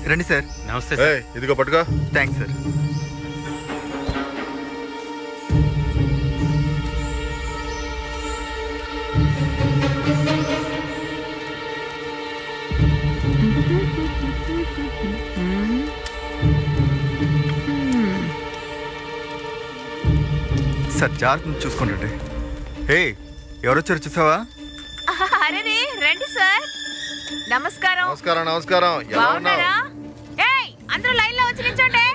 రండి సార్. నమస్తే సార్. ఇదిగో పట్టుకో. Thanks sir. సార్ జాగ్రత్త చూసుకుంటుంటే. హే, ఎవరొచ్చారు చూసావా? అరే రండి సార్. నమస్కారం. నమస్కారం. నమస్కారం. బాగున్నారా? ఏయ్, అందరూ లైన్ లో వచ్చి నిల్చోండి.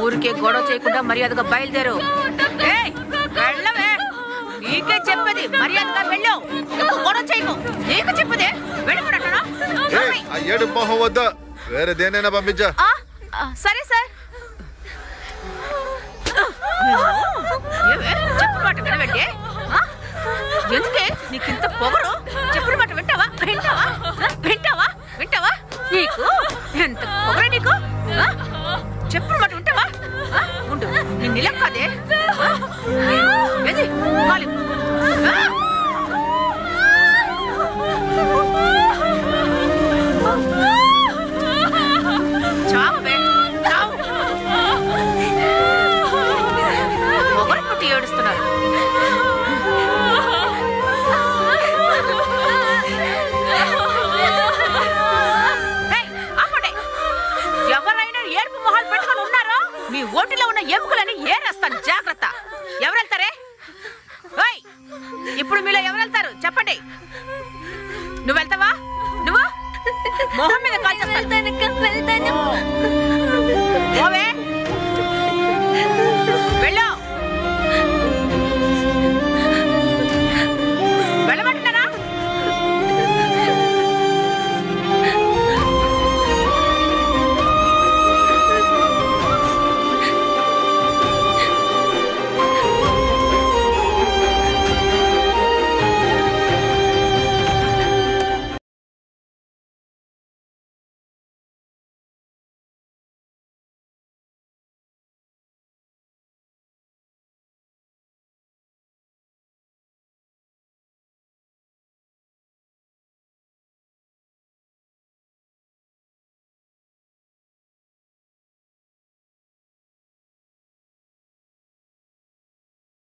ఊరికే గొడవ చేయకుండా మర్యాదగా బయలుదేరు. వెళ్ళవే, నీకే చెప్పేది. మర్యాదగా వెళ్ళు. గొడవ చేయకు. నీకు చెప్పదే వెళ్ళిపోడటనా? ఏడు మొహం వద్దా, వేరే దేనైనా పంపించా. సరే సార్. చెప్పు మాట వినబెట్టే. ఎందుకే నీకింత పొగరు? చెప్పుడు మాట వింటావా? వింటావా? వింటావా? వింటావా? నీకు ఎంత పొగరే నీకు? చెప్పుడు మాట వింటావా? ఉండు, నేను నిలం కాదే. చావే, చావు. పొగరు పుట్టి ఏడుస్తున్నారు. ఎవరైనా ఏడుపు మొహాలు పెట్టుకొని ఉన్నారో మీ ఓటిలో ఉన్న ఎముకలని ఏరేస్తాను. జాగ్రత్త. ఎవరెళ్తారే? ఇప్పుడు మీలో ఎవరెళ్తారు చెప్పండి. నువ్వు వెళ్తావా? నువ్వు మొహం మీద కాల్ చేస్తాను.